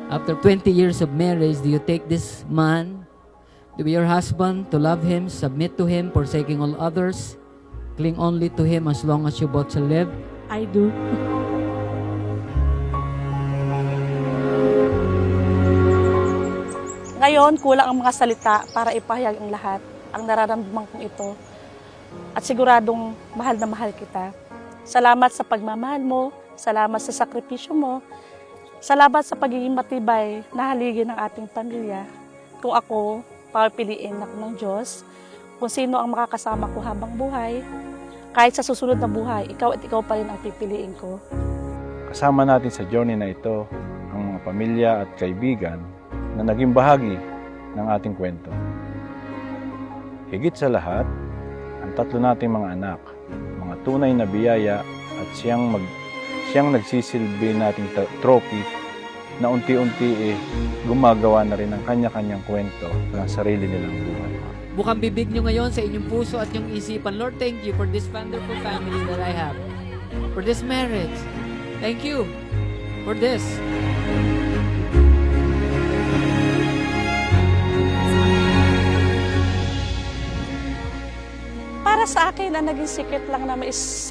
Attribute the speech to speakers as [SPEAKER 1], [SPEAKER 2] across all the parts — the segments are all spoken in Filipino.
[SPEAKER 1] After 20 years of marriage, do you take this man to be your husband, to love him, submit to him, forsaking all others, cling only to him as long as you both shall live?
[SPEAKER 2] I do. Ngayon, kulang ang mga salita para ipahayag ang lahat, ang nararamdaman kong ito. At siguradong mahal na mahal kita. Salamat sa pagmamahal mo, salamat sa sakripisyo mo, salamat sa pagiging matibay na haligi ng ating pamilya. Kung ako, papiliin ako ng Diyos, kung sino ang makakasama ko habang buhay, kahit sa susunod na buhay, ikaw at ikaw pa rin ang pipiliin ko.
[SPEAKER 3] Kasama natin sa journey na ito ang mga pamilya at kaibigan na naging bahagi ng ating kwento. Higit sa lahat, ang tatlo nating mga anak, mga tunay na biyaya at siyang nagsisilbi nating trophy na unti-unti gumagawa na rin ng kanya-kanyang kwento ng sarili nilang buhay.
[SPEAKER 1] Bukang bibig nyo ngayon sa inyong puso at inyong isipan. Lord, thank you for this wonderful family that I have. For this marriage. Thank you for this.
[SPEAKER 2] Para sa akin, ang naging secret lang naman is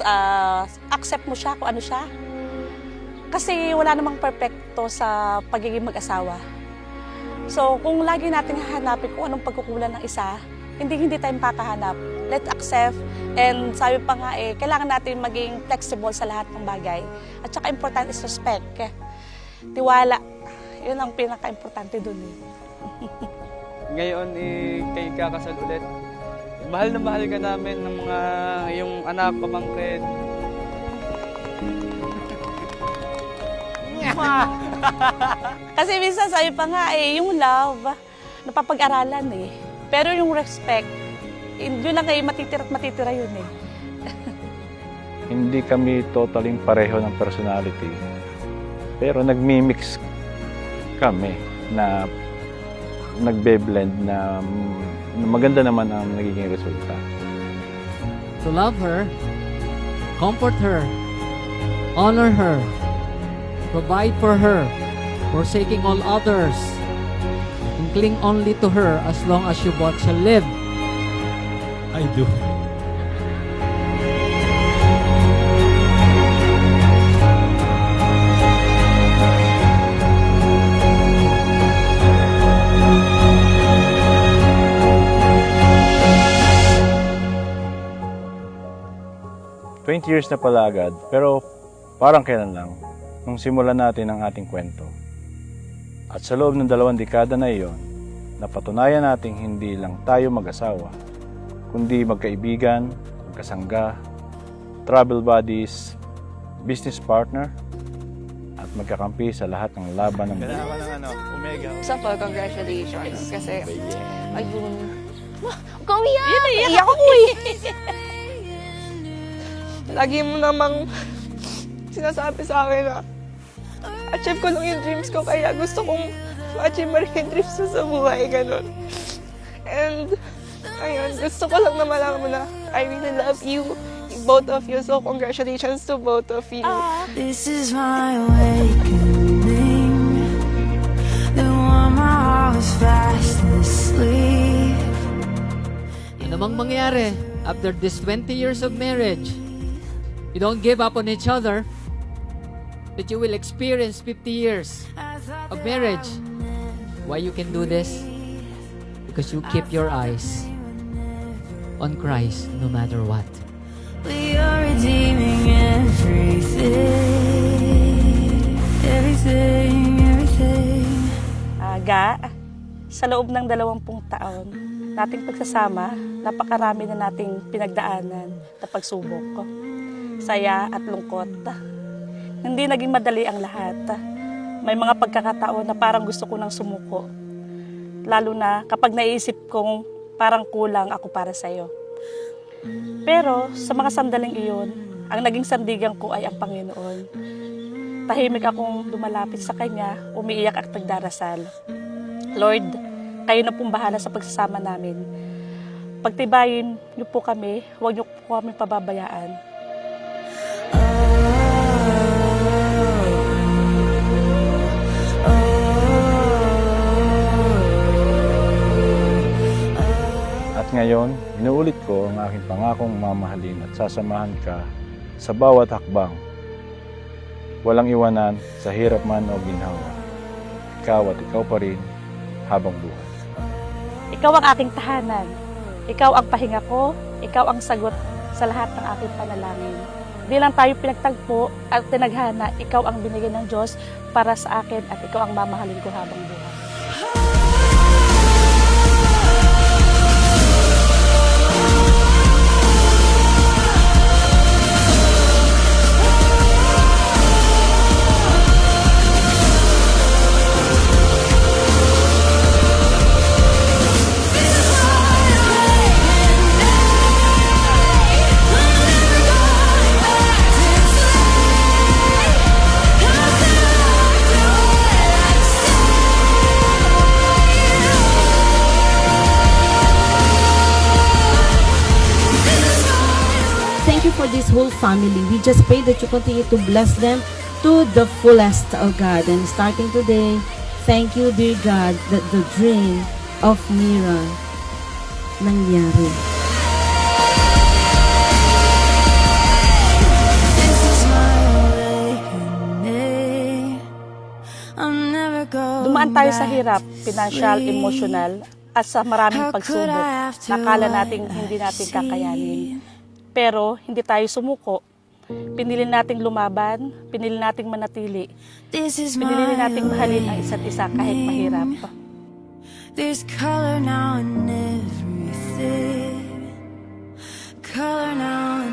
[SPEAKER 2] accept mo siya kung ano siya. Kasi wala namang perfecto sa pagiging mag-asawa. So, kung lagi natin hahanapin kung anong pagkukulang ng isa, hindi tayo makakahanap. Let's accept. And sabi pa nga kailangan natin maging flexible sa lahat ng bagay. At saka important is respect. Tiwala. Yun ang pinaka-importante dun
[SPEAKER 4] Ngayon kayo kakasal ulit. Mahal na mahal ka namin ng mga yung anak, pamangkin.
[SPEAKER 2] Kasi minsan sabi pa nga yung love, napapag-aralan Pero yung respect, yun lang matitira yun
[SPEAKER 3] Hindi kami totaling pareho ng personality, pero nagmi-mix kami na nagbe-blend na maganda naman ang nagiging resulta.
[SPEAKER 1] To love her, comfort her, honor her, provide for her, forsaking all others, and cling only to her as long as you both shall live.
[SPEAKER 5] I do.
[SPEAKER 3] "20 years na pala agad, pero parang kailan lang nung simulan natin ang ating kwento. At sa loob ng 2 dekada na iyon, napatunayan nating hindi lang tayo mag-asawa, kundi magkaibigan, magkasangga, travel buddies, business partner, at magkakampi sa lahat ng laban ng buhay."
[SPEAKER 4] Omega.
[SPEAKER 6] Sa congratulations. Kasi, ayun. Ikaw iyak! Iyak ako Lagi mo namang sinasabi sa akin na achieve ko lang yung dreams ko, kaya gusto kong ma-achieve mo rin yung dreams mo sa buhay, ganun. And, ayun, gusto ko lang na malaman mo na I really love you, both of you. So, congratulations to both of you.
[SPEAKER 7] This is my awakening. The one my heart was fast asleep.
[SPEAKER 1] Ano mang mangyari after this 20 years of marriage, you don't give up on each other, that you will experience 50 years of marriage. Why you can do this? Because you keep your eyes on Christ no matter what.
[SPEAKER 7] We are redeeming everything. Everything.
[SPEAKER 2] Sa loob ng 20 taon, nating pagsasama, napakarami na nating pinagdaanan na pagsubok. Saya at lungkot. Hindi naging madali ang lahat. May mga pagkakataon na parang gusto ko nang sumuko. Lalo na kapag naisip kong parang kulang ako para sa'yo. Pero sa mga sandaling iyon, ang naging sandigan ko ay ang Panginoon. Tahimik akong lumalapit sa Kanya, umiiyak at nagdarasal. Lord, kayo na pong bahala sa pagsasama namin. Pagtibayin niyo po kami, huwag niyo po kami pababayaan.
[SPEAKER 7] Oh,
[SPEAKER 3] ngayon, inuulit ko ang aking pangakong mamahalin at sasamahan ka sa bawat hakbang. Walang iwanan sa hirap man o ginhawa. Ikaw at ikaw pa rin habang buhay.
[SPEAKER 2] Ikaw ang aking tahanan. Ikaw ang pahinga ko. Ikaw ang sagot sa lahat ng aking panalangin. Di lang tayo pinagtagpo at tinaghana. Ikaw ang binigay ng Diyos para sa akin at ikaw ang mamahalin ko habang buhay.
[SPEAKER 8] Thank you for this whole family. We just pray that you continue to bless them to the fullest, oh God. And starting today, thank you, dear God, that the dream of Mira nangyari.
[SPEAKER 7] This is my awakening. I'm never going
[SPEAKER 2] Dumaan tayo sa
[SPEAKER 7] back
[SPEAKER 2] hirap,
[SPEAKER 7] to
[SPEAKER 2] financial,
[SPEAKER 7] sleep.
[SPEAKER 2] emotional, at sa maraming
[SPEAKER 7] How could
[SPEAKER 2] pagsubok.
[SPEAKER 7] I have to
[SPEAKER 2] Nakala nating
[SPEAKER 7] what
[SPEAKER 2] hindi natin
[SPEAKER 7] I've
[SPEAKER 2] kakayanin.
[SPEAKER 7] seen?
[SPEAKER 2] Pero hindi tayo sumuko. Pinili nating lumaban, pinili nating manatili,
[SPEAKER 7] This is
[SPEAKER 2] pinili
[SPEAKER 7] my
[SPEAKER 2] nating mahalin ang isa't isa kahit mahirap.
[SPEAKER 7] There's color now in everything. Color now